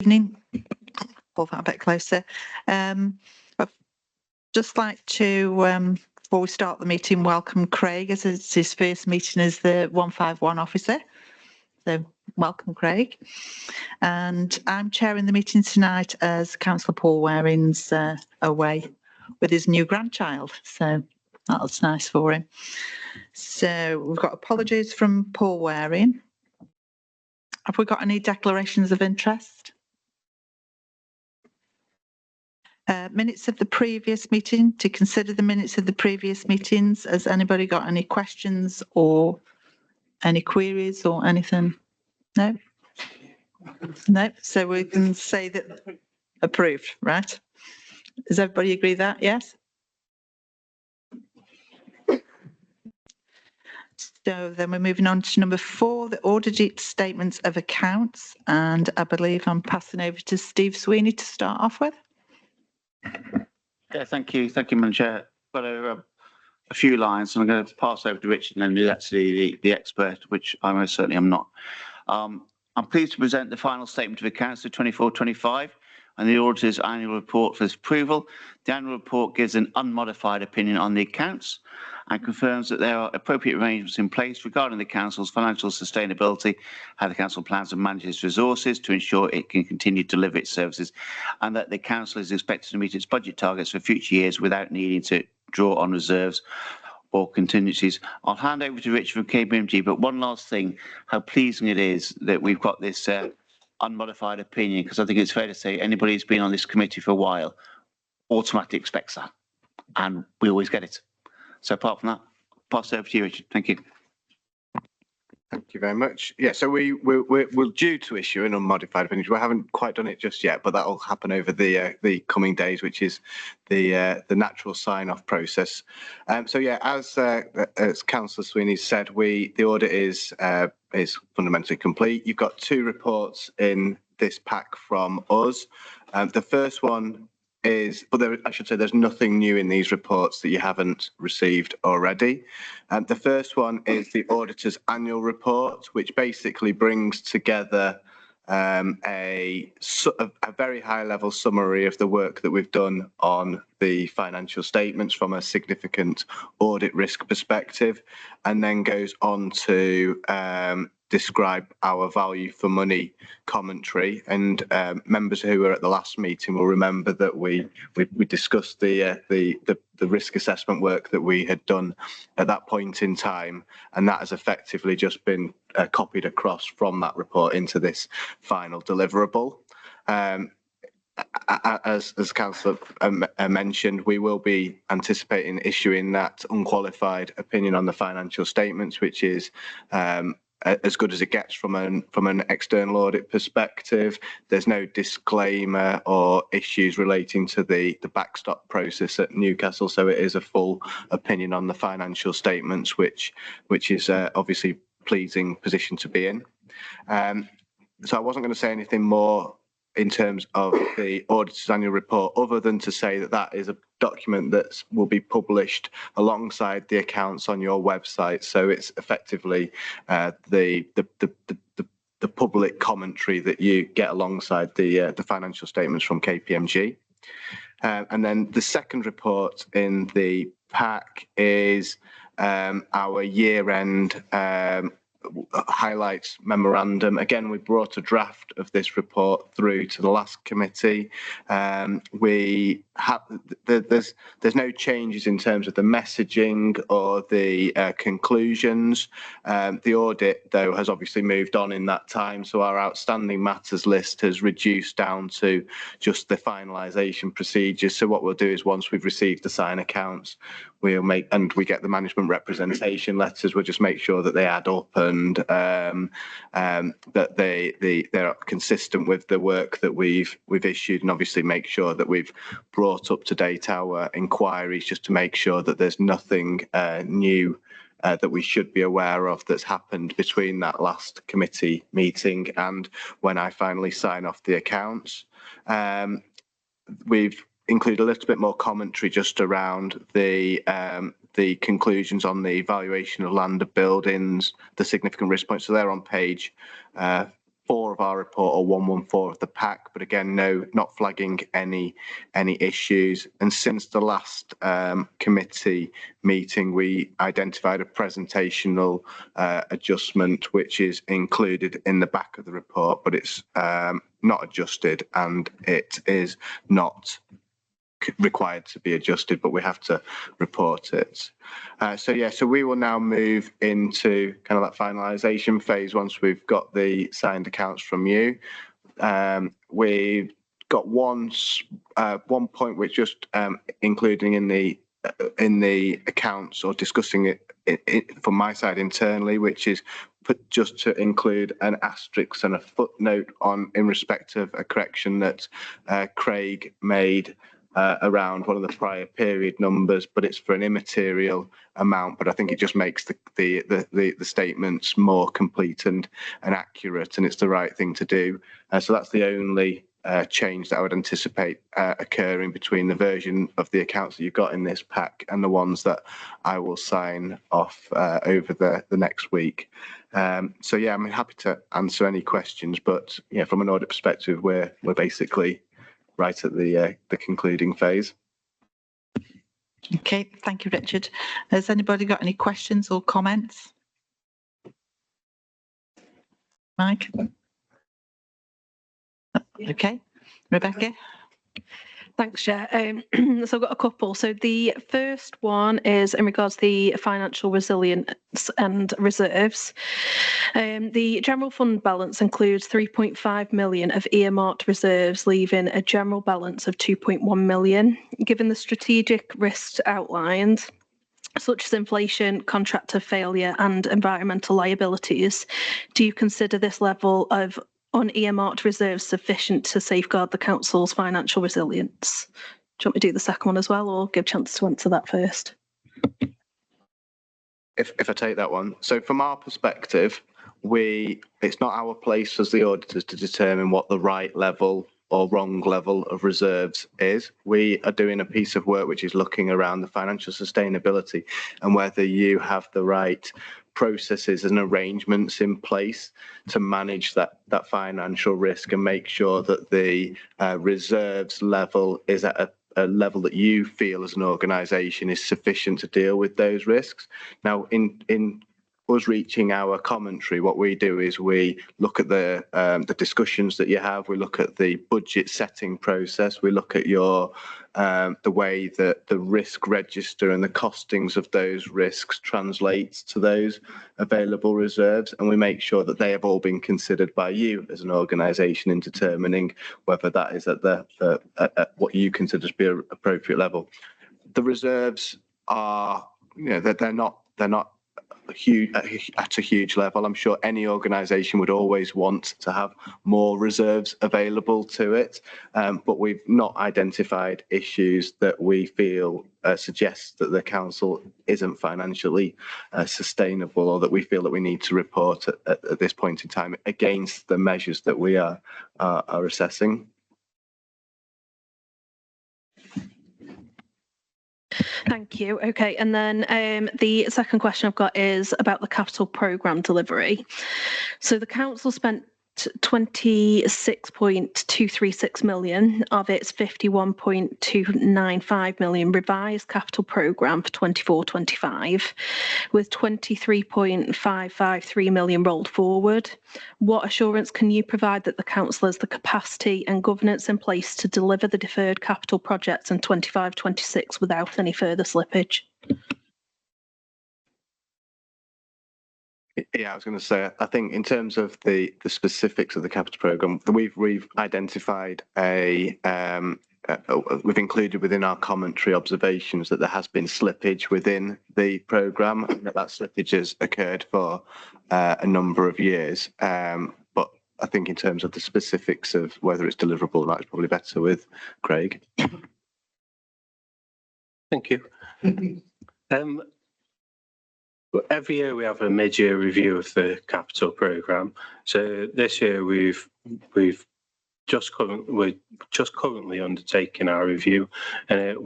evening. Pull that a bit closer. I'd just like to, before we start the meeting, welcome Craig as it's his first meeting as the 151 officer. So welcome, Craig. And I'm chairing the meeting tonight as Councillor Paul Waring's away with his new grandchild. So that's nice for him. So we've got apologies from Paul Waring. Have we got any declarations of interest? Minutes of the previous meeting. To consider the minutes of the previous meetings. Has anybody got any questions or any queries or anything? No? No? So we can say that approved, right? Does everybody agree that? Yes? So then we're moving on to number 4, the audited statements of accounts. And I believe I'm passing over to Steve Sweeney to start off with. Yeah, thank you. Thank you, Madam Chair. Got a few lines and I'm going to pass over to Richard and then he's actually the expert, which I most certainly am not. I'm pleased to present the final statement of accounts for 24-25 and the auditor's annual report for this approval. The annual report gives an unmodified opinion on the accounts and confirms that there are appropriate arrangements in place regarding the council's financial sustainability, how the council plans to manage its resources to ensure it can continue to deliver its services, and that the council is expected to meet its budget targets for future years without needing to draw on reserves or contingencies. I'll hand over to Richard from KPMG, but one last thing, how pleasing it is that we've got this unmodified opinion, because I think it's fair to say anybody who's been on this committee for a while automatically expects that, and we always get it. So apart from that, pass it over to you, Richard. Thank you. Thank you very much. Yeah, so we're due to issue an unmodified opinion. We haven't quite done it just yet, but that will happen over the coming days, which is the natural sign-off process. So yeah, as Councillor Sweeney said, the audit is fundamentally complete. You've got 2 reports in this pack from us. The first one is, but I should say there's nothing new in these reports that you haven't received already. The first one is the auditor's annual report, which basically brings together a very high level summary of the work that we've done on the financial statements from a significant audit risk perspective, and then goes on to describe our value for money commentary. And members who were at the last meeting will remember that we discussed the risk assessment work that we had done at that point in time, and that has effectively just been copied across from that report into this final deliverable. As Councillor mentioned, we will be anticipating issuing that unqualified opinion on the financial statements, which is as good as it gets from an external audit perspective. There's no disclaimer or issues relating to the backstop process at Newcastle, so it is a full opinion on the financial statements, which is obviously pleasing position to be in. So I wasn't going to say anything more in terms of the auditor's annual report, other than to say that that is a document that will be published alongside the accounts on your website. So it's effectively the public commentary that you get alongside the financial statements from KPMG. And then the second report in the pack is our year-end highlights memorandum. Again, we brought a draft of this report through to the last committee. There's no changes in terms of the messaging or the conclusions. The audit, though, has obviously moved on in that time, so our outstanding matters list has reduced down to just the finalisation procedures. So what we'll do is, once we've received the sign accounts, we'll make, and we get the management representation letters, we'll just make sure that they add up and that they're consistent with the work that we've issued, and obviously make sure that we've brought up to date our inquiries, just to make sure that there's nothing new that we should be aware of that's happened between that last committee meeting and when I finally sign off the accounts. We've include a little bit more commentary just around the conclusions on the valuation of land and buildings, the significant risk points. So they're on page 4 of our report or 114 of the pack, but again, not flagging any issues. And since the last committee meeting, we identified a presentational adjustment, which is included in the back of the report, but it's not adjusted and it is not required to be adjusted, but we have to report it. So we will now move into kind of that finalisation phase once we've got the signed accounts from you. We've got one point which just including in the accounts or discussing it from my side internally, which is just to include an asterisk and a footnote in respect of a correction that Craig made around one of the prior period numbers, but it's for an immaterial amount. But I think it just makes the statements more complete and accurate, and it's the right thing to do. So that's the only change that I would anticipate occurring between the version of the accounts that you've got in this pack and the ones that I will sign off over the next week. So yeah, I'm happy to answer any questions, but yeah, from an audit perspective, we're basically right at the concluding phase. Okay, thank you, Richard. Has anybody got any questions or comments? Mike? Okay, Rebecca? Thanks, Chair. So I've got a couple. So the first one is in regards to the financial resilience and reserves. The general fund balance includes 3.5 million of earmarked reserves, leaving a general balance of 2.1 million. Given the strategic risks outlined, such as inflation, contractor failure and environmental liabilities, do you consider this level of unearmarked reserves sufficient to safeguard the council's financial resilience? Do you want me to do the second one as well, or give a chance to answer that first? If I take that one, so from our perspective, it's not our place as the auditors to determine what the right level or wrong level of reserves is. We are doing a piece of work which is looking around the financial sustainability and whether you have the right processes and arrangements in place to manage that financial risk and make sure that the reserves level is at a level that you feel as an organisation is sufficient to deal with those risks. Now, in us reaching our commentary, what we do is we look at the discussions that you have, we look at the budget setting process, we look at your the way that the risk register and the costings of those risks translates to those available reserves, and we make sure that they have all been considered by you as an organisation in determining whether that is at what you consider to be an appropriate level. The reserves are, they're not huge at a huge level. I'm sure any organisation would always want to have more reserves available to it, but we've not identified issues that we feel suggest that the council isn't financially sustainable, or that we feel that we need to report at this point in time against the measures that we are assessing. Thank you. Okay, and then the second question I've got is about the capital programme delivery. So the council spent 26.236 million of its 51.295 million revised capital programme for 24-25, with 23.553 million rolled forward. What assurance can you provide that the council has the capacity and governance in place to deliver the deferred capital projects in 25-26 without any further slippage? Yeah, I was going to say, I think in terms of the specifics of the capital programme, we've identified we've included within our commentary observations that there has been slippage within the programme, and that slippage has occurred for a number of years. But I think in terms of the specifics of whether it's deliverable or not, it's probably better with Craig. Thank you. Every year we have a mid-year review of the capital programme. So this year we're just currently undertaking our review, and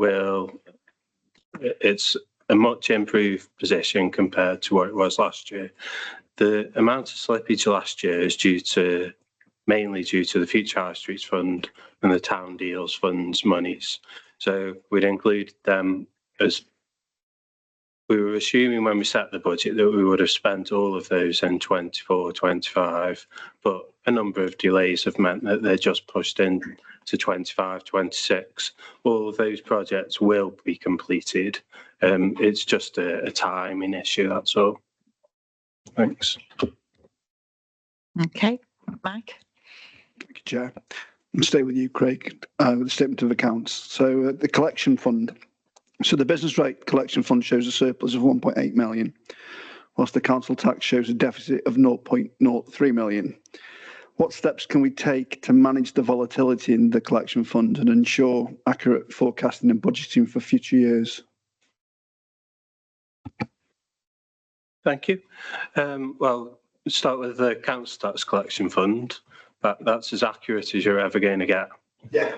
it's a much improved position compared to what it was last year. The amount of slippage last year is due to mainly due to the Future High Streets Fund and the Town Deals Funds monies. So we'd include them as we were assuming when we set the budget that we would have spent all of those in 24, 25, but a number of delays have meant that they're just pushed in to 25, 26. All of those projects will be completed. It's just a timing issue, that's all. Thanks. Okay, Mike. Thank you, Chair. I'll stay with you, Craig, with the statement of accounts. So the collection fund. So the business rate collection fund shows a surplus of 1.8 million, whilst the council tax shows a deficit of 0.03 million. What steps can we take to manage the volatility in the collection fund and ensure accurate forecasting and budgeting for future years? Thank you. Well, let's start with the council tax collection fund. That's as accurate as you're ever going to get. Yeah.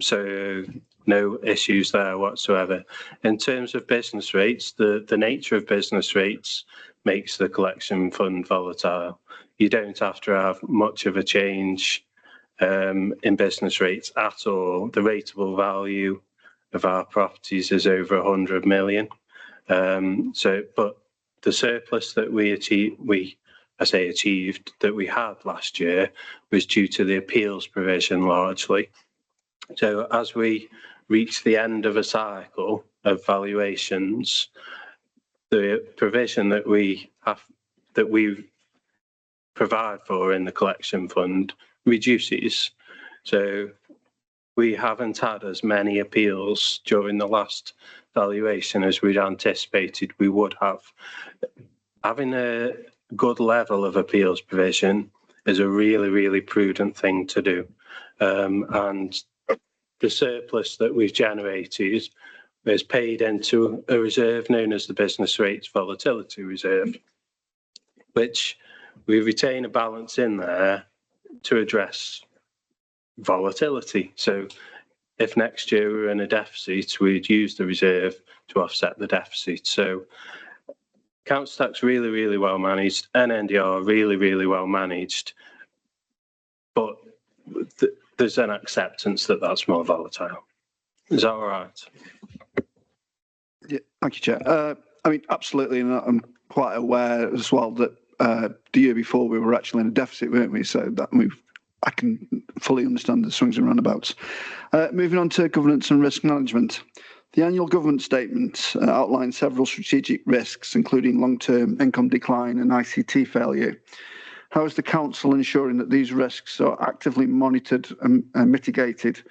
So no issues there whatsoever. In terms of business rates, the nature of business rates makes the collection fund volatile. You don't have to have much of a change in business rates at all. The rateable value of our properties is over 100 million. But the surplus that we achieved, that we had last year was due to the appeals provision largely. So as we reach the end of a cycle of valuations, the provision that we provide for in the collection fund reduces. So we haven't had as many appeals during the last valuation as we'd anticipated we would have. Having a good level of appeals provision is a really, really prudent thing to do. And the surplus that we've generated is paid into a reserve known as the Business Rates Volatility Reserve, which we retain a balance in there to address volatility. So if next year we were in a deficit, we'd use the reserve to offset the deficit. So council tax really, really well managed, NNDR really, really well managed, but there's an acceptance that that's more volatile. Is that all right? Yeah, thank you, Chair. I mean, absolutely, and I'm quite aware as well that the year before we were actually in a deficit, weren't we? So that I can fully understand the swings and roundabouts. Moving on to governance and risk management. The annual government statement outlines several strategic risks, including long-term income decline and ICT failure. How is the council ensuring that these risks are actively monitored and mitigated?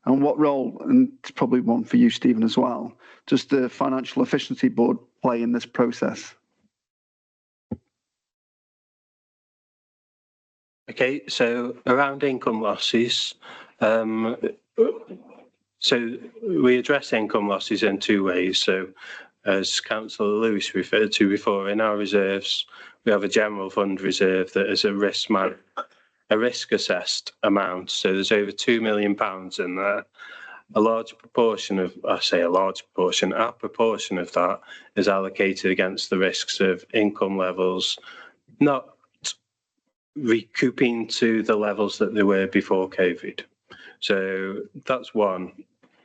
And what role, and it's probably one for you, Stephen, as well, does the Financial Efficiency Board play in this process? Okay, so around income losses, so we address income losses in two ways. So as Councillor Lewis referred to before, in our reserves, we have a general fund reserve that is a risk assessed amount. So there's over £2 million in there. A large proportion of, our proportion of that is allocated against the risks of income levels, not recouping to the levels that they were before COVID. So that's one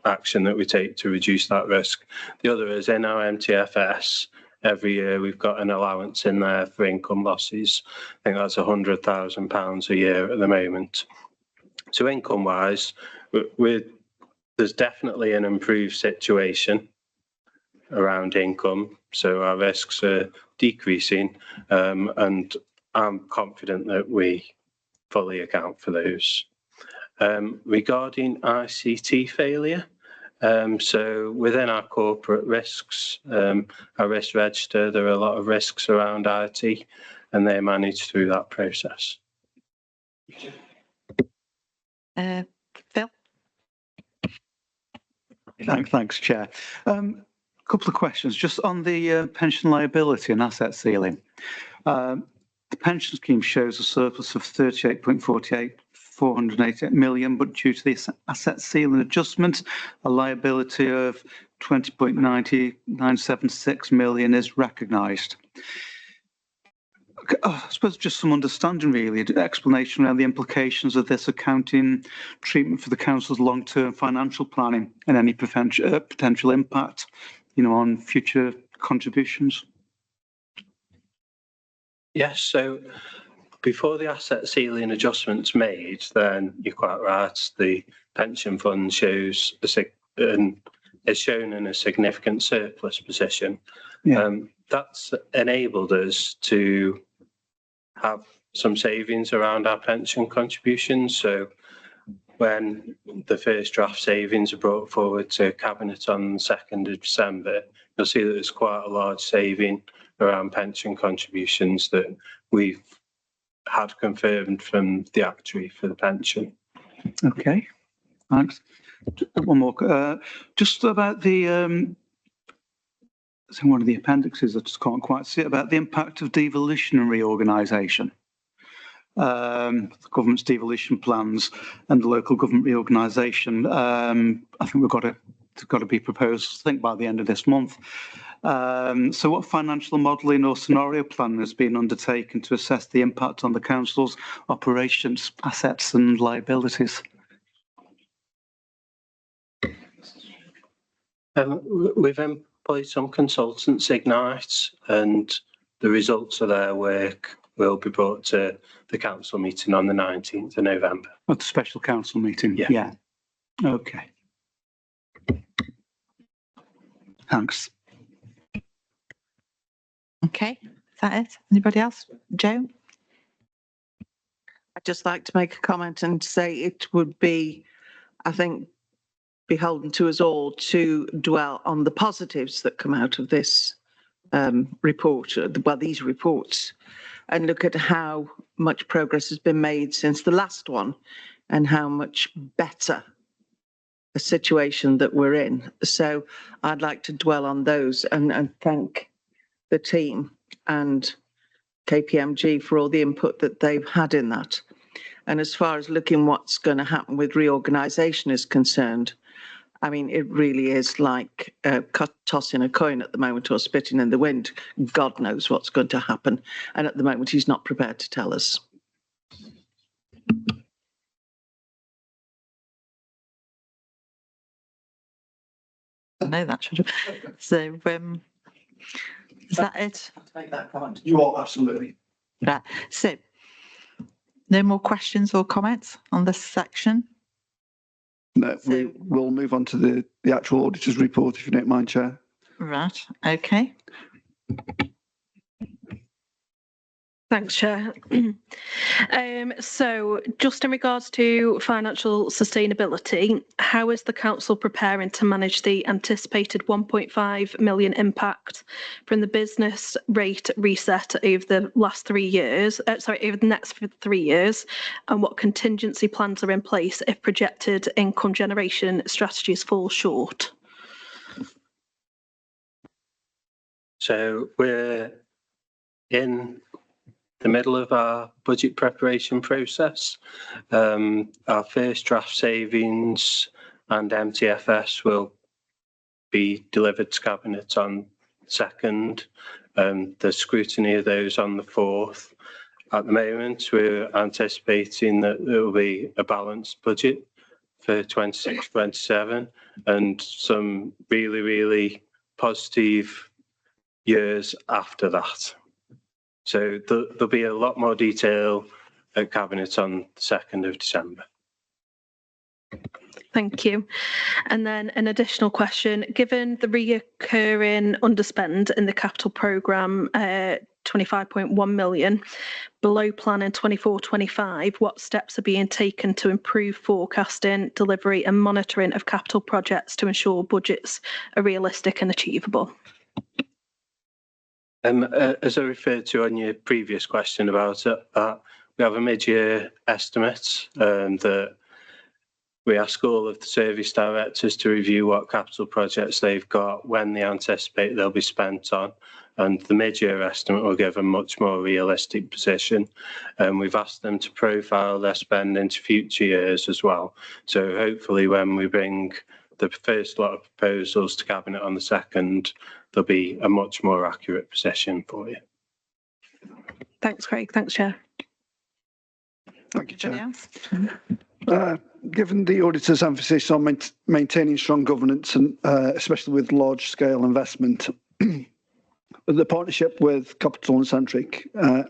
action that we take to reduce that risk. The other is in our MTFS. Every year we've got an allowance in there for income losses. I think that's £100,000 a year at the moment. So income-wise, there's definitely an improved situation around income. So our risks are decreasing, and I'm confident that we fully account for those. Regarding ICT failure, so within our corporate risks, our risk register, there are a lot of risks around IT, and they're managed through that process. Phil? Thanks, Chair. Couple of questions just on the pension liability and asset ceiling. The pension scheme shows a surplus of 488 million, but due to the asset ceiling adjustment, a liability of 20.9976 million is recognised. I suppose just some understanding, really, explanation around the implications of this accounting treatment for the council's long-term financial planning and any potential impact, on future contributions. Yes, so before the asset ceiling adjustment's made, then you're quite right. The pension fund is shown in a significant surplus position. Yeah. That's enabled us to have some savings around our pension contributions. So when the first draft savings are brought forward to Cabinet on the 2nd of December, you'll see that there's quite a large saving around pension contributions that we've had confirmed from the actuary for the pension. Okay, thanks. One more. Just about the, it's in one of the appendices, I just can't quite see it, about the impact of devolution and reorganisation. The government's devolution plans and the local government reorganisation. I think it's got to be proposed, I think, by the end of this month. So what financial modelling or scenario plan has been undertaken to assess the impact on the council's operations, assets and liabilities? We've employed some consultants, Ignite, and the results of their work will be brought to the council meeting on the 19th of November. At the special council meeting? Yeah. Okay. Thanks. Okay, is that it? Anybody else? Joe? I'd just like to make a comment and say it would be, I think, beholden to us all to dwell on the positives that come out of this report, well, these reports, and look at how much progress has been made since the last one and how much better a situation that we're in. So I'd like to dwell on those and thank the team and KPMG for all the input that they've had in that. And as far as looking what's going to happen with reorganisation is concerned, I mean, it really is like tossing a coin at the moment or spitting in the wind. God knows what's going to happen. And at the moment, he's not prepared to tell us. I know that should have. So, is that it? I'll take that comment. You are, absolutely. Right. So, no more questions or comments on this section? No, we'll move on to the actual auditor's report, if you don't mind, Chair. Right. Okay. Thanks, Chair. So just in regards to financial sustainability, how is the council preparing to manage the anticipated 1.5 million impact from the business rate reset over the last 3 years, over the next 3 years, and what contingency plans are in place if projected income generation strategies fall short? So we're in the middle of our budget preparation process. Our first draft savings and MTFS will be delivered to Cabinet on 2nd. The scrutiny of those on the 4th. At the moment, we're anticipating that there will be a balanced budget for 26-27 and some really, really positive years after that. So there'll be a lot more detail at Cabinet on the 2nd of December. Thank you. And then an additional question, given the reoccurring underspend in the capital programme, 25.1 million, below plan in 24-25, what steps are being taken to improve forecasting, delivery and monitoring of capital projects to ensure budgets are realistic and achievable? As I referred to on your previous question about it, we have a mid-year estimate that we ask all of the service directors to review what capital projects they've got, when they anticipate they'll be spent on, and the mid-year estimate will give a much more realistic position. We've asked them to profile their spend into future years as well. So hopefully when we bring the first lot of proposals to Cabinet on the 2nd, there'll be a much more accurate position for you. Thanks, Craig. Thanks, Chair. Thank you, Anybody Chair. else? Given the auditor's emphasis on maintaining strong governance and especially with large-scale investment, the partnership with Capital and Centric,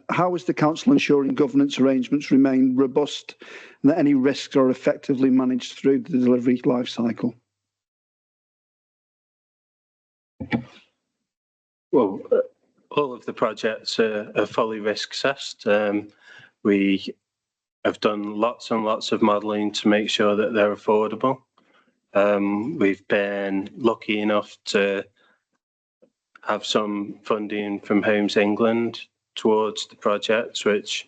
how is the council ensuring governance arrangements remain robust and that any risks are effectively managed through the delivery life cycle? Well, all of the projects are fully risk assessed. We have done lots and lots of modelling to make sure that they're affordable. We've been lucky enough to have some funding from Homes England towards the projects, which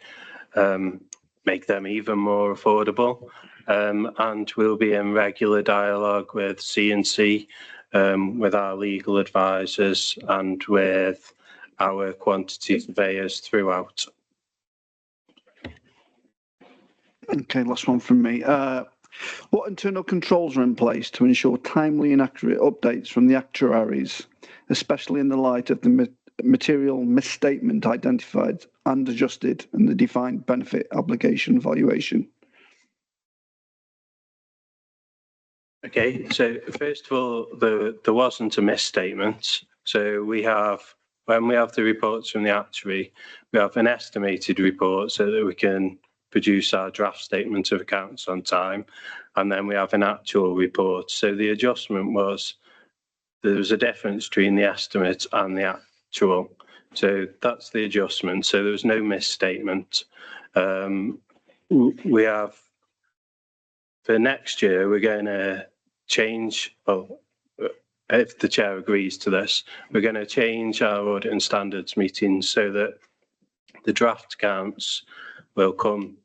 make them even more affordable. And we'll be in regular dialogue with C&C, with our legal advisors and with our quantity surveyors throughout. Okay, last one from me. What internal controls are in place to ensure timely and accurate updates from the actuaries, especially in the light of the material misstatement identified and adjusted in the defined benefit obligation valuation? Okay, so first of all, there wasn't a misstatement. So when we have the reports from the actuary, we have an estimated report so that we can produce our draft statement of accounts on time, and then we have an actual report. So the adjustment was there was a difference between the estimate and the actual. So that's the adjustment. So there was no misstatement. We have, for next year, we're going to change, well, if the chair agrees to this, we're going to change our audit and standards meetings so that the draft accounts will come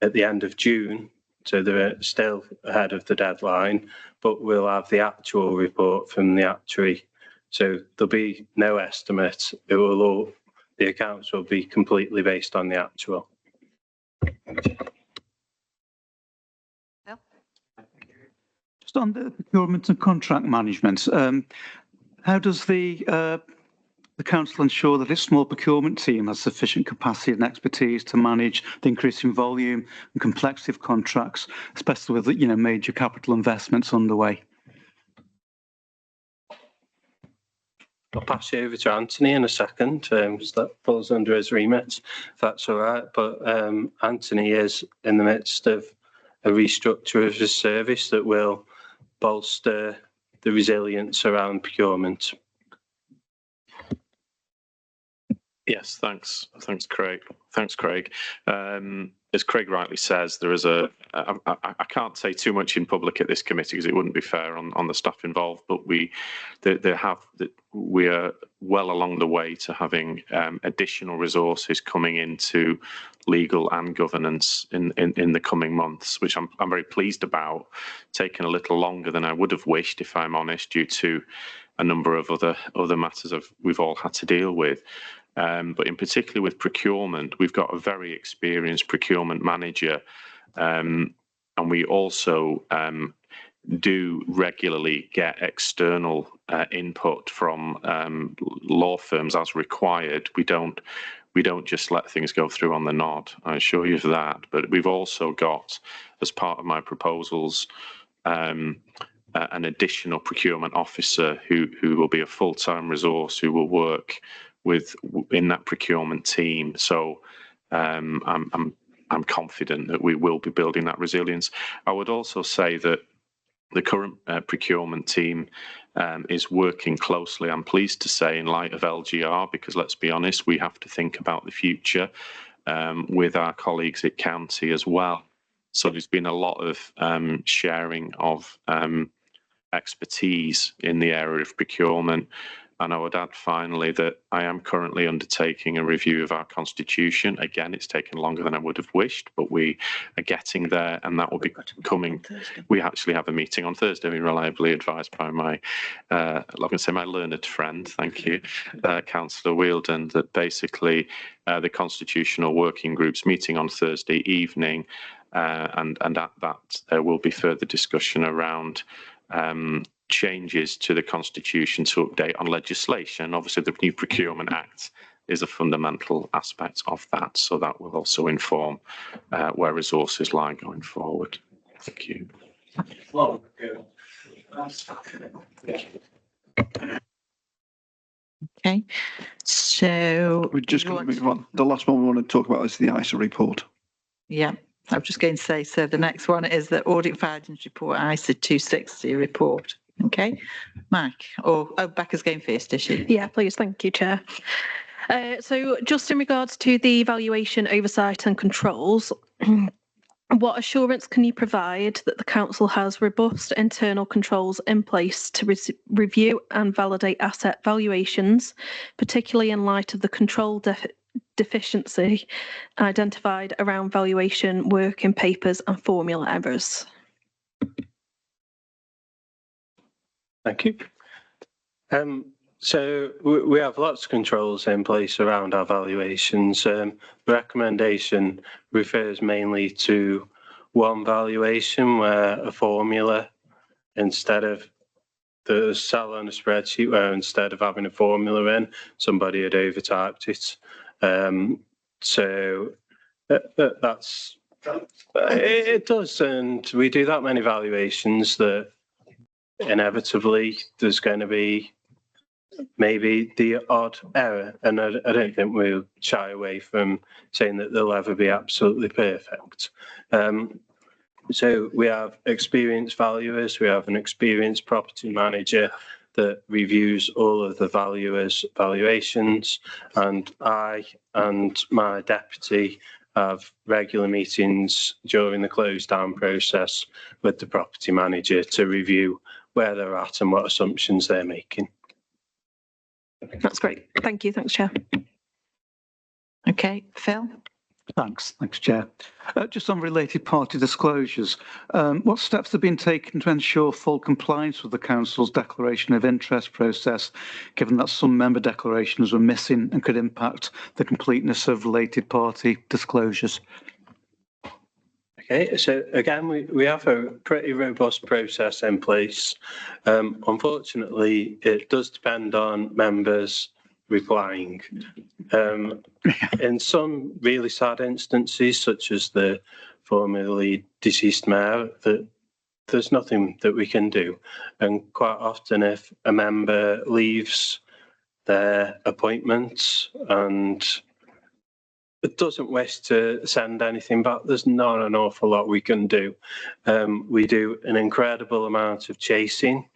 at the end of June, so they're still ahead of the deadline, but we'll have the actual report from the actuary. So there'll be no estimate. The accounts will be completely based on the actual. Just on the procurement and contract management, how does the council ensure that its small procurement team has sufficient capacity and expertise to manage the increasing volume and complexity of contracts, especially with major capital investments underway? I'll pass you over to Anthony in a second, because that falls under his remit, if that's all right. But Anthony is in the midst of a restructure of his service that will bolster the resilience around procurement. Yes, thanks, Craig. As Craig rightly says, there is I can't say too much in public at this committee because it wouldn't be fair on the staff involved, but we are well along the way to having additional resources coming into legal and governance in the coming months, which I'm very pleased about. Taking a little longer than I would have wished, if I'm honest, due to a number of other matters we've all had to deal with. But in particular with procurement, we've got a very experienced procurement manager, and we also do regularly get external input from law firms as required. We don't just let things go through on the nod, I assure you of that. But we've also got, as part of my proposals, an additional procurement officer who will be a full-time resource who will work in that procurement team. So I'm confident that we will be building that resilience. I would also say that the current procurement team is working closely, I'm pleased to say, in light of LGR, because let's be honest, we have to think about the future with our colleagues at county as well. So there's been a lot of sharing of expertise in the area of procurement. And I would add finally that I am currently undertaking a review of our constitution. Again, it's taken longer than I would have wished, but we are getting there, and that will be coming. We actually have a meeting on Thursday, reliably advised by my, I'm going to say my learned friend, thank you, Councillor Wielden, that basically the constitutional working group's meeting on Thursday evening, and at that there will be further discussion around changes to the constitution to update on legislation. Obviously, the new Procurement Act is a fundamental aspect of that. So that will also inform where resources lie going forward. Thank you. Okay, so We're just you going want- to move on. The last one we want to talk about is the ISA report. Yeah, I was just going to say, so the next one is the audit findings report, ISA 260 report. Okay, Mike, oh, Becca's going first, is she? Yeah, please. Thank you, Chair. So just in regards to the valuation, oversight and controls, what assurance can you provide that the council has robust internal controls in place to review and validate asset valuations, particularly in light of the control deficiency identified around valuation work in papers and formula errors? Thank you. So we have lots of controls in place around our valuations. The recommendation refers mainly to one valuation where a formula, instead of the cell on a spreadsheet, where instead of having a formula in, somebody had overtyped it. So that's it does, and we do that many valuations that inevitably there's going to be maybe the odd error, and I don't think we'll shy away from saying that they'll ever be absolutely perfect. So we have experienced valuers, we have an experienced property manager that reviews all of the valuers' valuations, and I and my deputy have regular meetings during the close down process with the property manager to review where they're at and what assumptions they're making. That's great. Thank you. Thanks, Chair. Okay, Phil? Thanks, Chair. Just on related party disclosures, what steps have been taken to ensure full compliance with the Council's declaration of interest process, given that some member declarations were missing and could impact the completeness of related party disclosures? Okay, so again, we have a pretty robust process in place. Unfortunately, it does depend on members replying. In some really sad instances, such as the formerly deceased mayor, that there's nothing that we can do. And quite often, if a member leaves their appointment and it doesn't wish to send anything back, there's not an awful lot we can do. We do an incredible amount of chasing.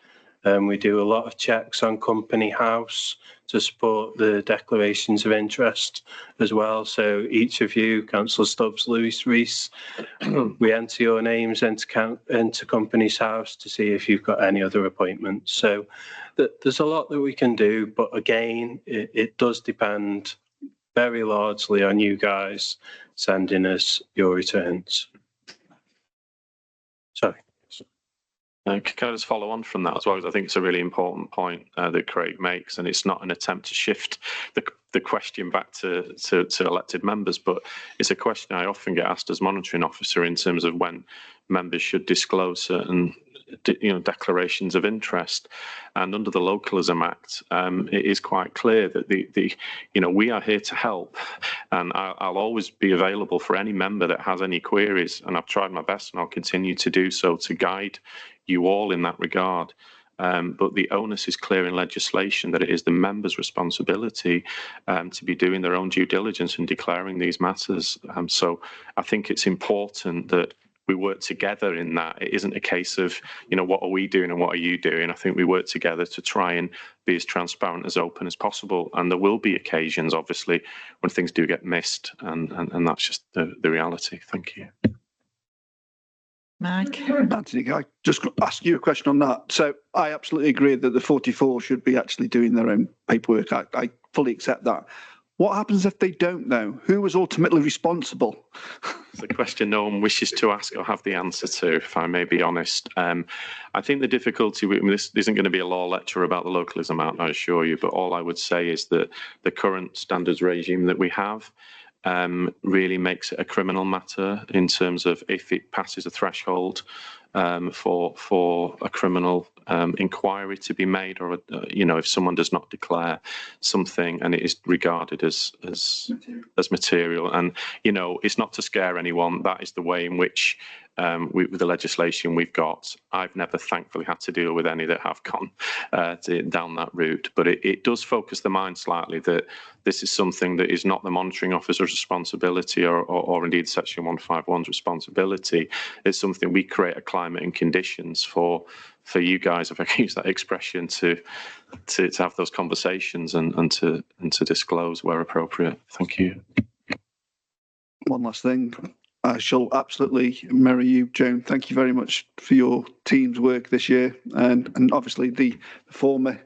We do a lot of checks on Company House to support the declarations of interest as well. So each of you, Councillor Stubbs, Lewis, Rees, we enter your names into Company's House to see if you've got any other appointments. So there's a lot that we can do, but again, it does depend very largely on you guys sending us your returns. Sorry. Can I just follow on from that as well? Because I think it's a really important point that Craig makes, and it's not an attempt to shift the question back to elected members, but it's a question I often get asked as monitoring officer in terms of when members should disclose certain declarations of interest. And under the Localism Act, it is quite clear that we are here to help, and I'll always be available for any member that has any queries, and I've tried my best and I'll continue to do so to guide you all in that regard. But the onus is clear in legislation that it is the member's responsibility to be doing their own due diligence and declaring these matters. So I think it's important that we work together in that. It isn't a case of, what are we doing and what are you doing? I think we work together to try and be as transparent, as open as possible. And there will be occasions, obviously, when things do get missed. And that's just the reality. Thank you. Mike? Anthony, can I just ask you a question on that? So I absolutely agree that the 44 should be actually doing their own paperwork. I fully accept that. What happens if they don't know? Who was ultimately responsible? It's a question no one wishes to ask or have the answer to, if I may be honest. I think the difficulty with this isn't going to be a law lecture about the Localism Act, I assure you, but all I would say is that the current standards regime that we have really makes it a criminal matter in terms of if it passes a threshold for a criminal inquiry to be made, or if someone does not declare something and it is regarded as material. And it's not to scare anyone. That is the way in which with the legislation we've got. I've never thankfully had to deal with any that have gone down that route, but it does focus the mind slightly that this is something that is not the monitoring officer's responsibility or indeed Section 151's responsibility. It's something we create a climate and conditions for you guys, if I can use that expression, to have those conversations and to disclose where appropriate. Thank you. One last thing. I shall absolutely mirror you, Joan. Thank you very much for your team's work this year. And obviously the former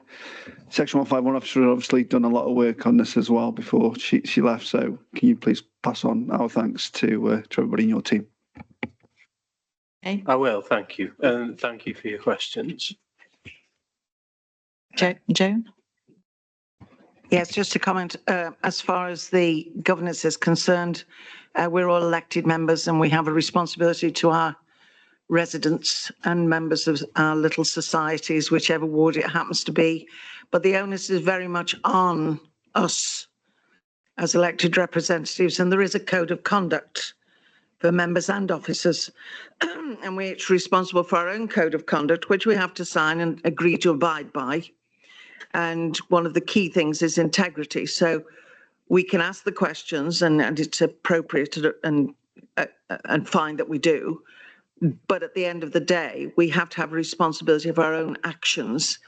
Section 151 officer obviously done a lot of work on this as well before she left. So can you please pass on our thanks to everybody in your team? Okay. I will, thank you. And thank you for your questions. Joan? Yes, just to comment, as far as the governance is concerned, we're all elected members and we have a responsibility to our residents and members of our little societies, whichever ward it happens to be. But the onus is very much on us as elected representatives, and there is a code of conduct for members and officers, and we're responsible for our own code of conduct, which we have to sign and agree to abide by. And one of the key things is integrity. So we can ask the questions, and it's appropriate and fine that we do. But at the end of the day, we have to have a responsibility of our own actions.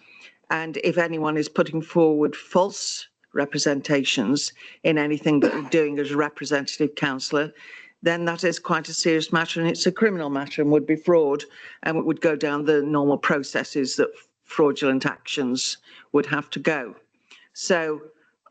And if anyone is putting forward false representations in anything that we're doing as a representative councillor, then that is quite a serious matter, and it's a criminal matter and would be fraud, and it would go down the normal processes that fraudulent actions would have to go. So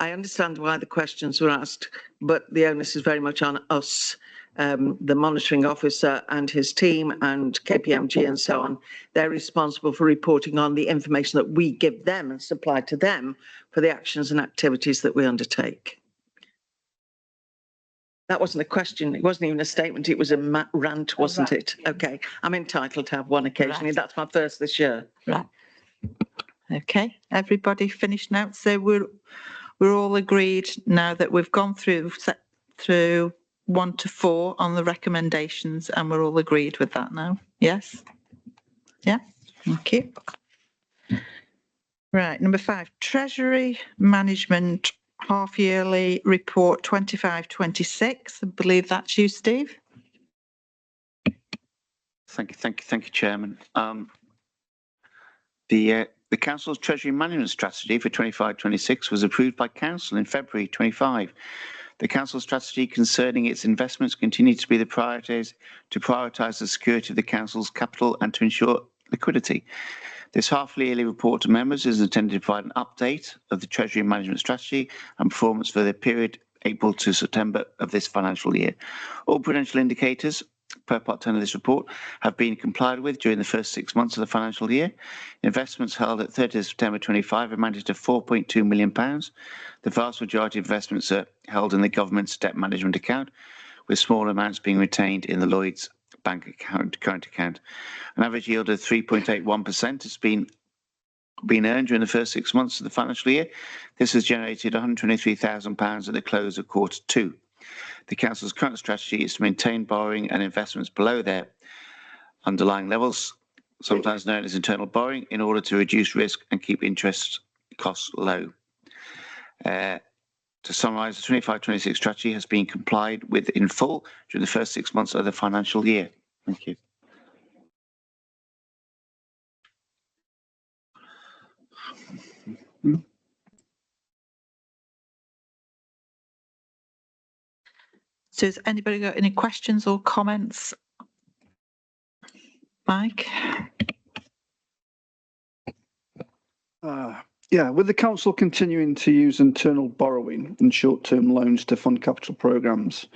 I understand why the questions were asked, but the onus is very much on us, the monitoring officer and his team and KPMG and so on. They're responsible for reporting on the information that we give them and supply to them for the actions and activities that we undertake. That wasn't a question. It wasn't even a statement. It was a rant, wasn't it? Okay. I'm entitled to have one occasionally. Right. That's my first this year. Right. Okay. Everybody finished now. So we're all agreed now that we've gone through 1 to 4 on the recommendations, and we're all agreed with that now. Yes? Yeah. Thank you. Right. Number 5, Treasury Management Half-Yearly Report 25-26. I believe that's you, Steve. Thank you, Chairman. The Council's Treasury Management Strategy for 25-26 was approved by Council in February 25. The Council's strategy concerning its investments continues to be the priorities to prioritise the security of the Council's capital and to ensure liquidity. This half-yearly report to members is intended to provide an update of the Treasury Management Strategy and performance for the period April to September of this financial year. All prudential indicators per Part 10 of this report have been complied with during the first 6 months of the financial year. Investments held at 30th September 25 amounted to £4.2 million. The vast majority of investments are held in the government's debt management account, with small amounts being retained in the Lloyds Bank current account. An average yield of 3.81% has been earned during the first 6 months of the financial year. This has generated £123,000 at the close of Q2. The Council's current strategy is to maintain borrowing and investments below their underlying levels, sometimes known as internal borrowing, in order to reduce risk and keep interest costs low. To summarise, the 25-26 strategy has been complied with in full during the first 6 months of the financial year. Thank you. So has anybody got any questions or comments? Mike? Yeah, with the council continuing to use internal borrowing and short-term loans to fund capital programmes,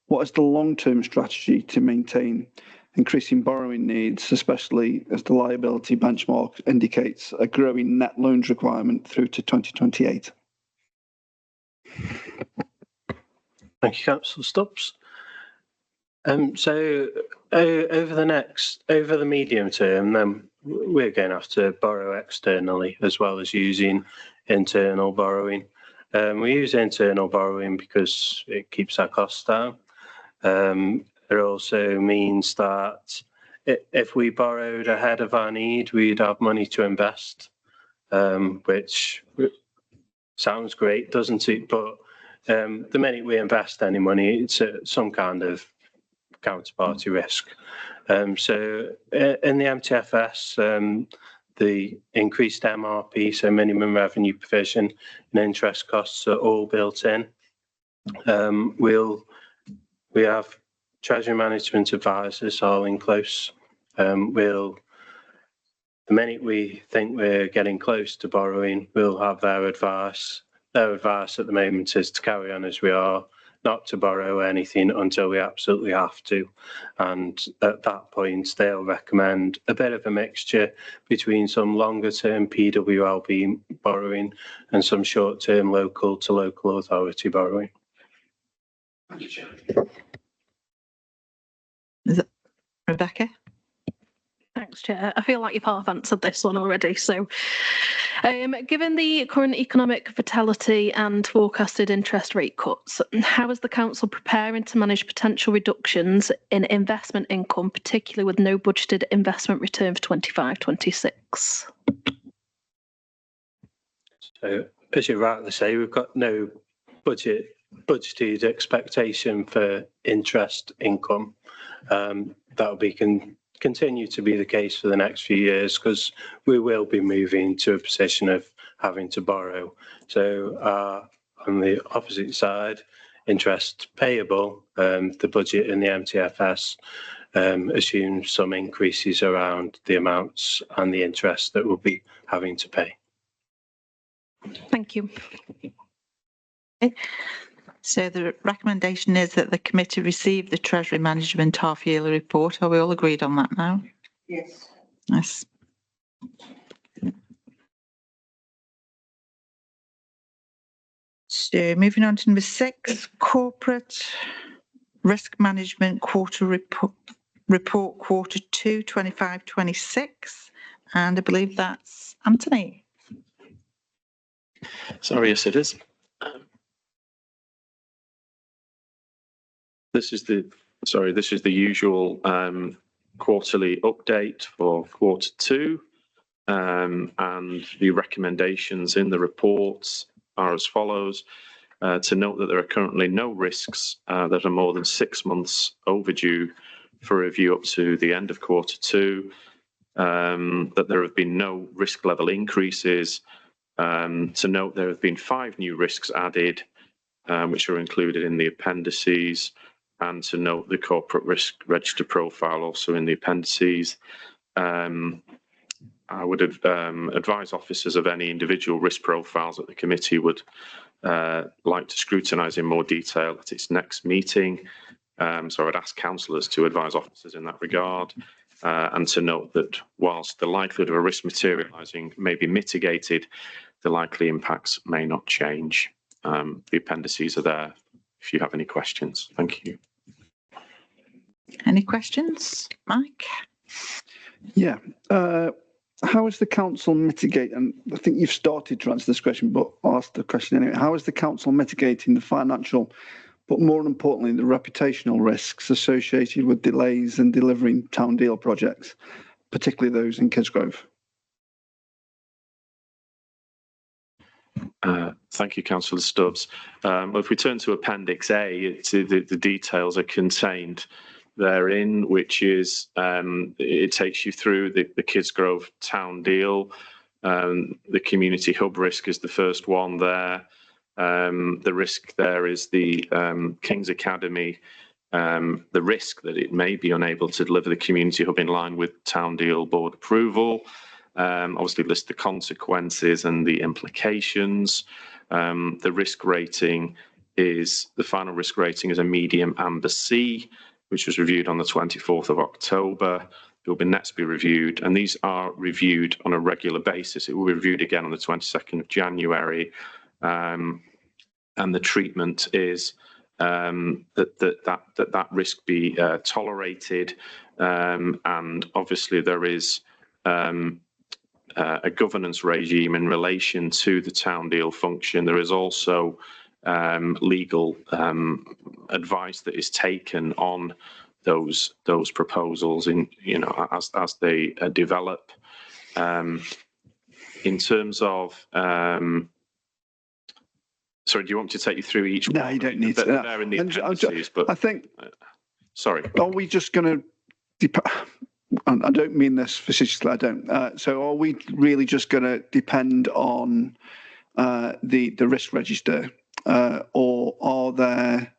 what is the long-term strategy to maintain increasing borrowing needs, especially as the liability benchmark indicates a growing net loans requirement through to 2028? Thank you, Councillor Stubbs. So over the medium term, then we're going to have to borrow externally as well as using internal borrowing. We use internal borrowing because it keeps our costs down. It also means that if we borrowed ahead of our need, we'd have money to invest, which sounds great, doesn't it? But the minute we invest any money, it's some kind of counterparty risk. So in the MTFS, the increased MRP, so minimum revenue provision, and interest costs are all built in. We have treasury management advisors all in close. The minute we think we're getting close to borrowing, we'll have their advice. Their advice at the moment is to carry on as we are, not to borrow anything until we absolutely have to. And at that point, they'll recommend a bit of a mixture between some longer term PWLB borrowing and some short term local to local authority borrowing. Is it Rebecca? Thanks, Chair. I feel like you've half answered this one already. So, given the current economic vitality and forecasted interest rate cuts, how is the council preparing to manage potential reductions in investment income, particularly with no budgeted investment return for 25-26? So, as you rightly say, we've got no budgeted expectation for interest income. That'll be continue to be the case for the next few years because we will be moving to a position of having to borrow. So on the opposite side, interest payable, the budget in the MTFS assumes some increases around the amounts and the interest that we'll be having to pay. Thank you. Okay. So the recommendation is that the committee receive the Treasury Management half-yearly report. Are we all agreed on that now? Yes. Yes. So moving on to number 6, corporate risk management quarter report quarter 2, 25-26. And I believe that's Anthony. Sorry, yes, it is. This is the usual quarterly update for quarter 2, and the recommendations in the reports are as follows. To note that there are currently no risks that are more than 6 months overdue for review up to the end of quarter 2, that there have been no risk level increases. To note there have been 5 new risks added, which are included in the appendices, and to note the corporate risk register profile also in the appendices. I would advise officers of any individual risk profiles that the committee would like to scrutinise in more detail at its next meeting. So I'd ask councillors to advise officers in that regard, and to note that whilst the likelihood of a risk materialising may be mitigated, the likely impacts may not change. The appendices are there if you have any questions. Thank you. Any questions, Mike? Yeah. How is the council mitigate, and I think you've started to answer this question, but I'll ask the question anyway. How is the council mitigating the financial, but more importantly, the reputational risks associated with delays in delivering town deal projects, particularly those in Kidsgrove? Thank you, Councillor Stubbs. Well, if we turn to Appendix A, the details are contained therein, which is it takes you through the Kidsgrove town deal. The community hub risk is the first one there. The risk there is the King's Academy, the risk that it may be unable to deliver the community hub in line with town deal board approval. Obviously list the consequences and the implications. The risk rating is, the final risk rating is a medium amber C, which was reviewed on the 24th of October. It will be next be reviewed, and these are reviewed on a regular basis. It will be reviewed again on the 22nd of January. And the treatment is that risk be tolerated, and obviously there is a governance regime in relation to the town deal function. There is also legal advice that is taken on those proposals in as they develop. In terms of sorry, do you want me to take you through each one? No, you don't need to. They're in the appendices, but I think. Sorry. Are we just going to? I don't mean this facetiously. I don't. So, are we really just going to depend on the risk register, or are there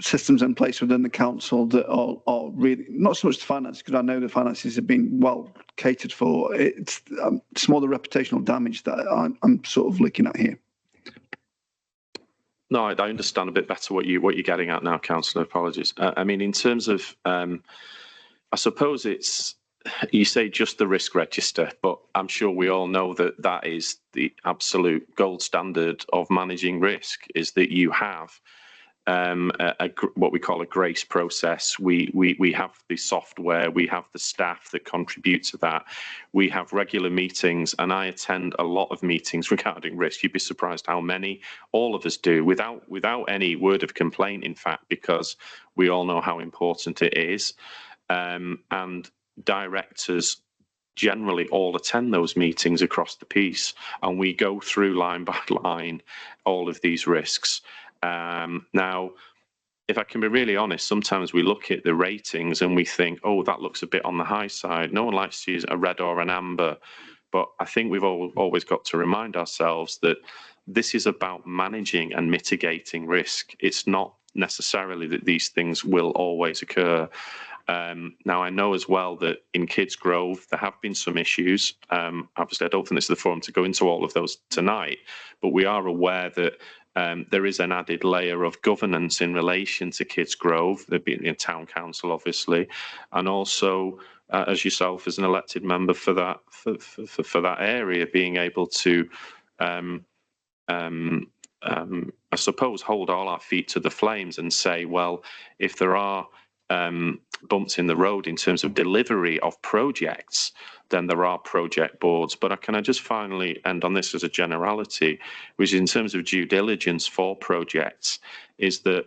systems in place within the council that are really not so much the finances, because I know the finances have been well catered for. It's more the reputational damage that I'm sort of looking at here. No, I understand a bit better what you're getting at now, Councillor. Apologies. I mean, in terms of, I suppose it's, you say just the risk register, but I'm sure we all know that that is the absolute gold standard of managing risk, is that you have what we call a grace process. We have the software, we have the staff that contribute to that. We have regular meetings, and I attend a lot of meetings regarding risk. You'd be surprised how many. All of us do, without any word of complaint, in fact, because we all know how important it is. And directors generally all attend those meetings across the piece, and we go through line by line all of these risks. Now, if I can be really honest, sometimes we look at the ratings and we think, oh, that looks a bit on the high side. No one likes to use a red or an amber, but I think we've always got to remind ourselves that this is about managing and mitigating risk. It's not necessarily that these things will always occur. Now, I know as well that in Kids Grove, there have been some issues. Obviously, I don't think this is the forum to go into all of those tonight, but we are aware that there is an added layer of governance in relation to Kids Grove, there being a town council, obviously, and also as yourself as an elected member for that for that area, being able to, I suppose, hold all our feet to the flames and say, well, if there are bumps in the road in terms of delivery of projects, then there are project boards. But can I just finally end on this as a generality, which in terms of due diligence for projects, is that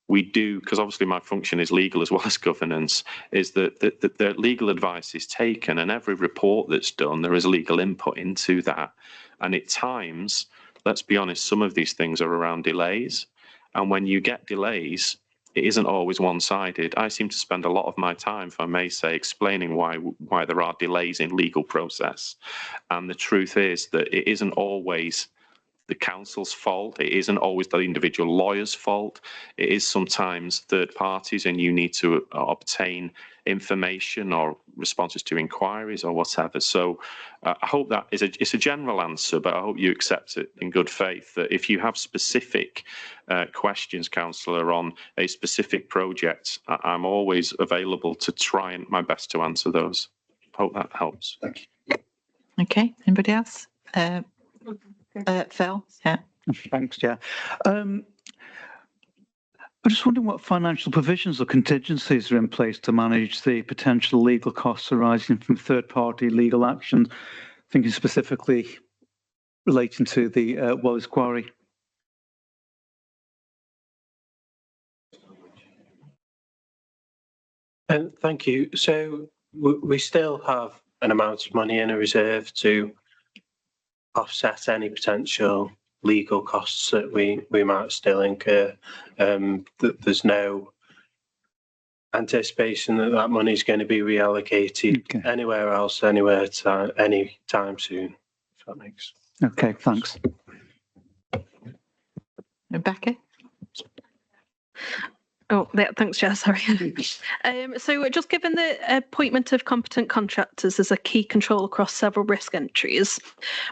we do, because obviously my function is legal as well as governance, is that the legal advice is taken, and every report that's done, there is legal input into that. And at times, let's be honest, some of these things are around delays. And when you get delays, it isn't always one-sided. I seem to spend a lot of my time, if I may say, explaining why there are delays in legal process. And the truth is that it isn't always the council's fault. It isn't always the individual lawyer's fault. It is sometimes third parties, and you need to obtain information or responses to inquiries or whatever. So I hope that it's a general answer, but I hope you accept it in good faith, that if you have specific questions, councillor, on a specific project, I'm always available to try my best to answer those. Hope that helps. Thank you. Okay, anybody else? Phil? Yeah. Thanks, Chair. I'm just wondering what financial provisions or contingencies are in place to manage the potential legal costs arising from third-party legal action, thinking specifically relating to the Wallace Quarry. Thank you. So we still have an amount of money in a reserve to offset any potential legal costs that we might still incur. There's no anticipation that money is going to be reallocated anywhere else, any time soon, if that makes sense. Okay, thanks. Rebecca? Oh, yeah, thanks, Chair. Sorry. So just given the appointment of competent contractors as a key control across several risk entries,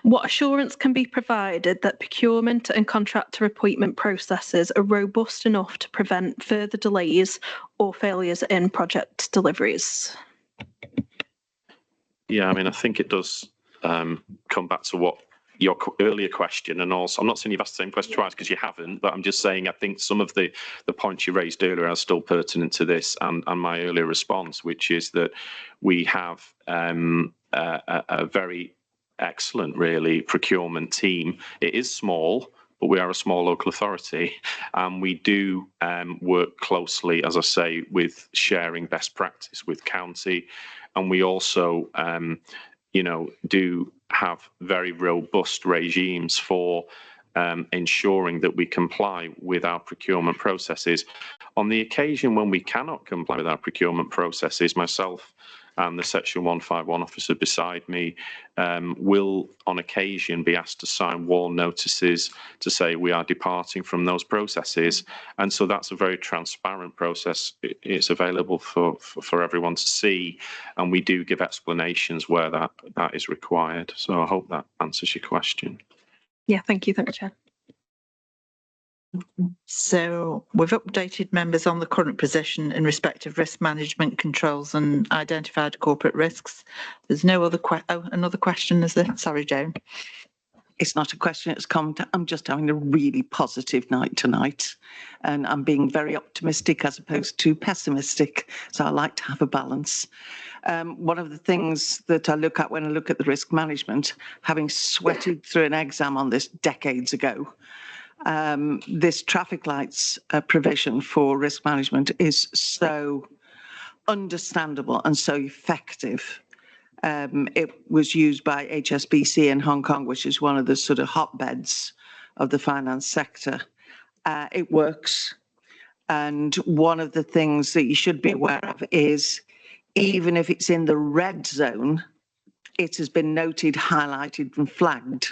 what assurance can be provided that procurement and contractor appointment processes are robust enough to prevent further delays or failures in project deliveries? Yeah, I mean, I think it does come back to what your earlier question, and also I'm not saying you've asked the same question twice because you haven't, but I'm just saying I think some of the points you raised earlier are still pertinent to this and my earlier response, which is that we have a very excellent, really, procurement team. It is small, but we are a small local authority, and we do work closely, as I say, with sharing best practice with county, and we also do have very robust regimes for ensuring that we comply with our procurement processes. On the occasion when we cannot comply with our procurement processes, myself and the Section 151 officer beside me will on occasion be asked to sign warn notices to say we are departing from those processes. And so that's a very transparent process. It's available for everyone to see, and we do give explanations where that is required. So I hope that answers your question. Yeah, thank you. Thanks, Chair. So we've updated members on the current position in respect of risk management controls and identified corporate risks. There's no other another question, is there? Sorry, Joan. It's not a question, it's comment. I'm just having a really positive night tonight, and I'm being very optimistic as opposed to pessimistic. So I like to have a balance. One of the things that I look at when I look at the risk management, having sweated through an exam on this decades ago, this traffic lights provision for risk management is so understandable and so effective. It was used by HSBC in Hong Kong, which is one of the sort of hotbeds of the finance sector. It works. And one of the things that you should be aware of is even if it's in the red zone, it has been noted, highlighted and flagged.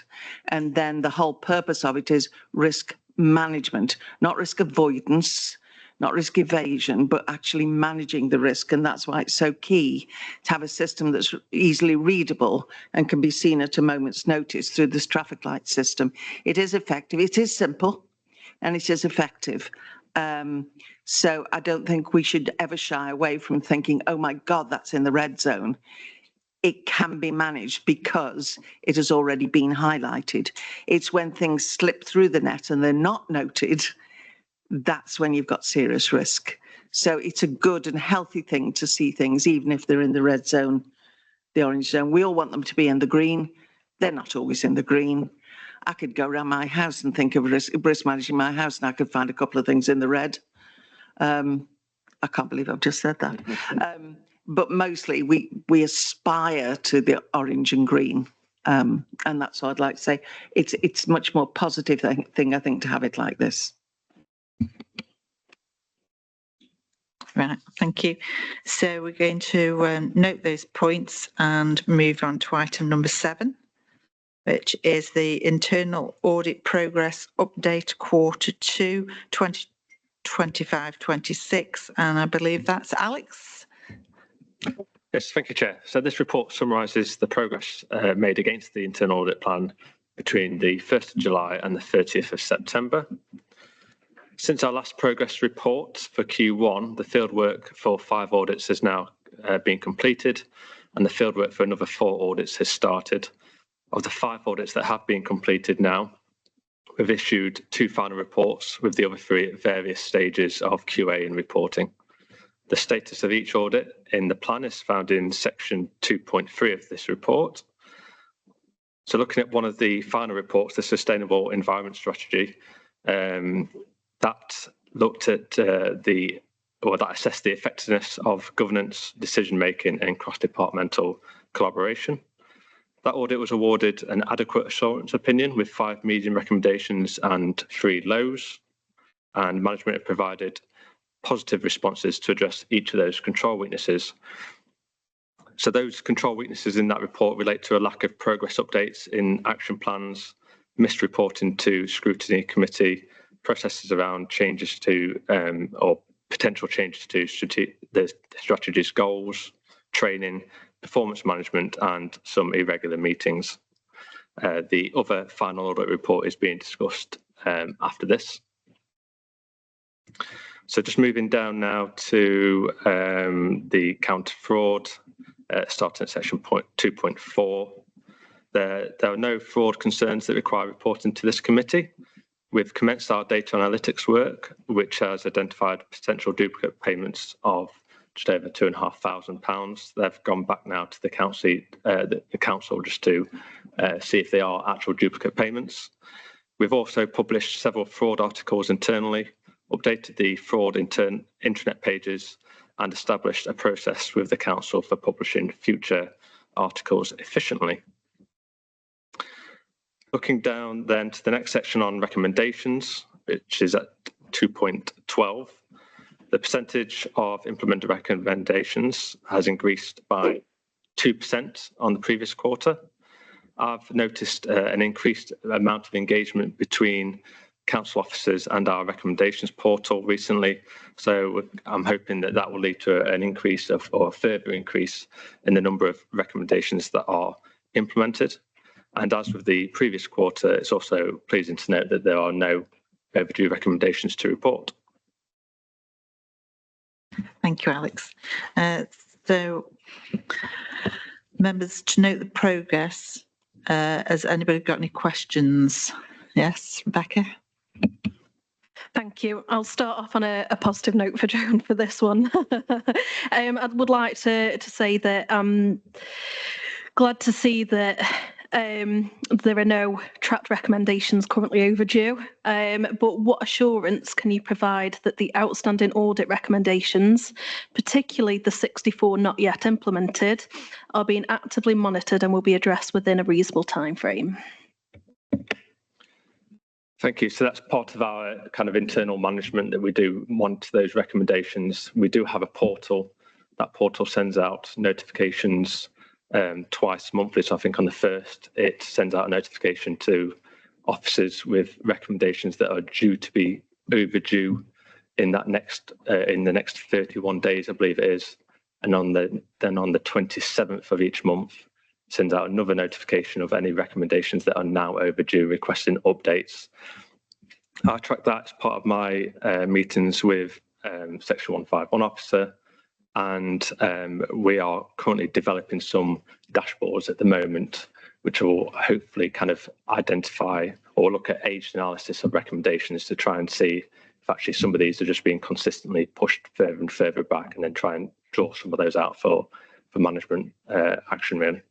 And then the whole purpose of it is risk management, not risk avoidance, not risk evasion, but actually managing the risk. And that's why it's so key to have a system that's easily readable and can be seen at a moment's notice through this traffic light system. It is effective, it is simple, and it is effective. So I don't think we should ever shy away from thinking, oh my God, that's in the red zone. It can be managed because it has already been highlighted. It's when things slip through the net and they're not noted, that's when you've got serious risk. So it's a good and healthy thing to see things, even if they're in the red zone, the orange zone. We all want them to be in the green. They're not always in the green. I could go around my house and think of risk managing my house, and I could find a couple of things in the red. I can't believe I've just said that. But mostly we aspire to the orange and green. And that's what I'd like to say. It's much more positive thing, I think, to have it like this. Right, thank you. So we're going to note those points and move on to item number 7, which is the internal audit progress update Q2 2025-26. And I believe that's Alex. Yes, thank you, Chair. So this report summarises the progress made against the internal audit plan between the 1st of July and the 30th of September. Since our last progress report for Q1, the fieldwork for 5 audits has now been completed, and the fieldwork for another 4 audits has started. Of the 5 audits that have been completed now, we've issued 2 final reports, with the other 3 at various stages of QA and reporting. The status of each audit in the plan is found in section 2.3 of this report. So looking at one of the final reports, the Sustainable Environment Strategy, that looked at that assessed the effectiveness of governance, decision-making and cross-departmental collaboration. That audit was awarded an adequate assurance opinion with 5 medium recommendations and 3 lows, and management provided positive responses to address each of those control weaknesses. So those control weaknesses in that report relate to a lack of progress updates in action plans, missed reporting to scrutiny committee, processes around changes to or potential changes to the strategy's goals, training, performance management, and some irregular meetings. The other final audit report is being discussed after this. So just moving down now to the counter fraud, starting at section 2.4. There are no fraud concerns that require reporting to this committee. We've commenced our data analytics work, which has identified potential duplicate payments of just over £2,500. They've gone back now to the council just to see if they are actual duplicate payments. We've also published several fraud articles internally, updated the fraud intranet pages, and established a process with the council for publishing future articles efficiently. Looking down then to the next section on recommendations, which is at 2.12, the percentage of implemented recommendations has increased by 2% on the previous quarter. I've noticed an increased amount of engagement between council officers and our recommendations portal recently. So I'm hoping that that will lead to an increase or a further increase in the number of recommendations that are implemented. And as with the previous quarter, it's also pleasing to note that there are no overdue recommendations to report. Thank you, Alex. So, members, to note the progress, has anybody got any questions? Yes, Rebecca? Thank you. I'll start off on a positive note for Joan for this one. I would like to say that I'm glad to see that there are no tracked recommendations currently overdue, but what assurance can you provide that the outstanding audit recommendations, particularly the 64 not yet implemented, are being actively monitored and will be addressed within a reasonable time frame? Thank you. So that's part of our kind of internal management, that we do monitor those recommendations. We do have a portal. That portal sends out notifications twice monthly. So I think on the 1st, it sends out a notification to officers with recommendations that are due to be overdue in that in the next 31 days, I believe it is. And then on the 27th of each month, sends out another notification of any recommendations that are now overdue, requesting updates. I track that as part of my meetings with Section 151 officer, and we are currently developing some dashboards at the moment, which will hopefully kind of identify or look at age analysis of recommendations to try and see if actually some of these are just being consistently pushed further and further back, and then try and draw some of those out for management action, really.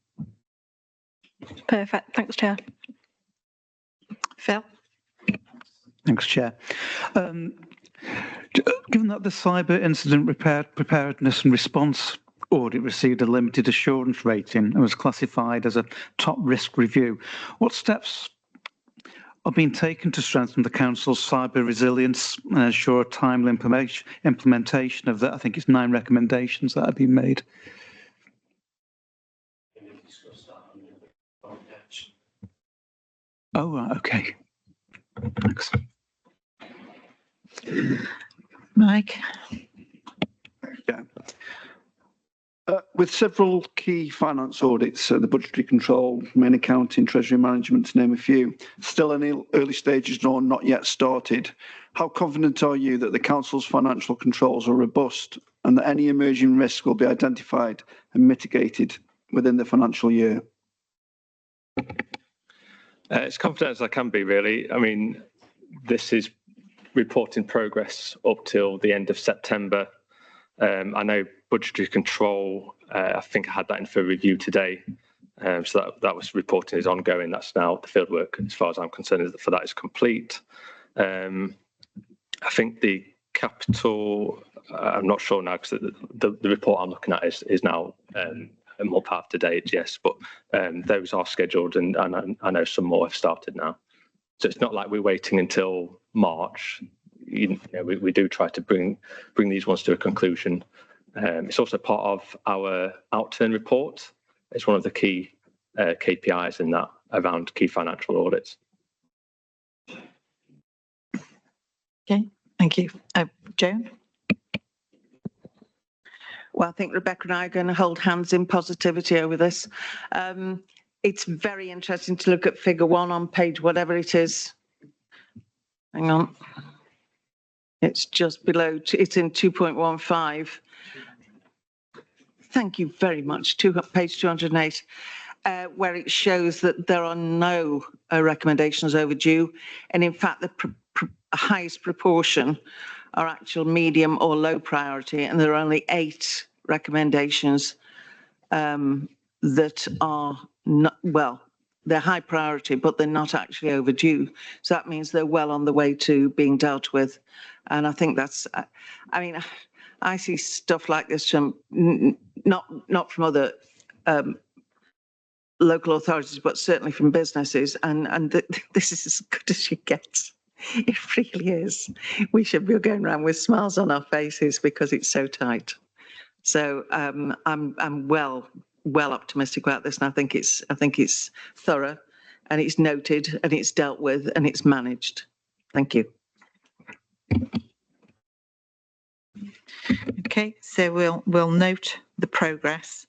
Perfect. Thanks, Chair. Phil? Thanks, Chair. Given that the cyber incident preparedness and response audit received a limited assurance rating and was classified as a top risk review, what steps are being taken to strengthen the council's cyber resilience and ensure timely implementation of that? I think it's 9 recommendations that have been made. Oh, right, okay. Thanks. Mike? Yeah. With several key finance audits, the budgetary control, main accounting, treasury management, to name a few, still in early stages or not yet started, how confident are you that the council's financial controls are robust and that any emerging risks will be identified and mitigated within the financial year? As confident as I can be, really. I mean, this is reporting progress up till the end of September. I know budgetary control, I think I had that in for review today. So that was reporting is ongoing. That's now the fieldwork, as far as I'm concerned, for that is complete. I think the capital, I'm not sure now, because the report I'm looking at is now a month after date, yes, but those are scheduled, and I know some more have started now. So it's not like we're waiting until March. We do try to bring these ones to a conclusion. It's also part of our outturn report. It's one of the key KPIs in that around key financial audits. Okay, thank you. Joan? Well, I think Rebecca and I are going to hold hands in positivity over this. It's very interesting to look at figure 1 on page whatever it is. Hang on. It's just below, it's in 2.15. Thank you very much, page 208. where it shows that there are no recommendations overdue. And in fact, the highest proportion are actual medium or low priority, and there are only 8 recommendations that are not, well, they're high priority, but they're not actually overdue. So that means they're well on the way to being dealt with. And I think that's, I mean, I see stuff like this from, not from other local authorities, but certainly from businesses. And this is as good as you get. It really is. We should be going around with smiles on our faces because it's so tight. So I'm well optimistic about this, and I think it's thorough, and it's noted, and it's dealt with, and it's managed. Thank you. Okay, so we'll note the progress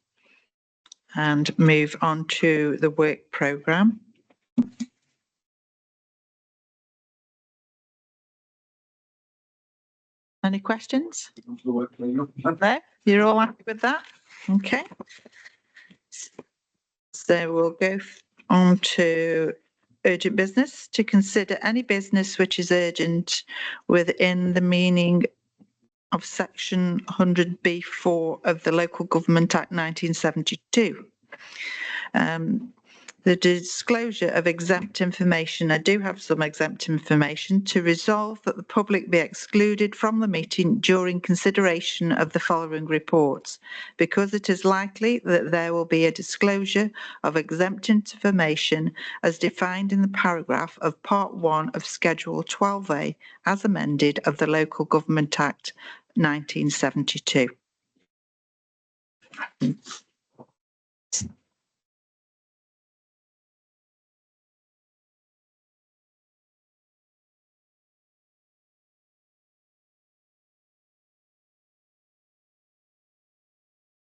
and move on to the work programme. Any questions? No, you're all happy with that? Okay. So we'll go on to urgent business. To consider any business which is urgent within the meaning of section 100B4 of the Local Government Act 1972. The disclosure of exempt information. I do have some exempt information. To resolve that the public be excluded from the meeting during consideration of the following reports, because it is likely that there will be a disclosure of exempt information as defined in the paragraph of Part 1 of Schedule 12A as amended of the Local Government Act 1972.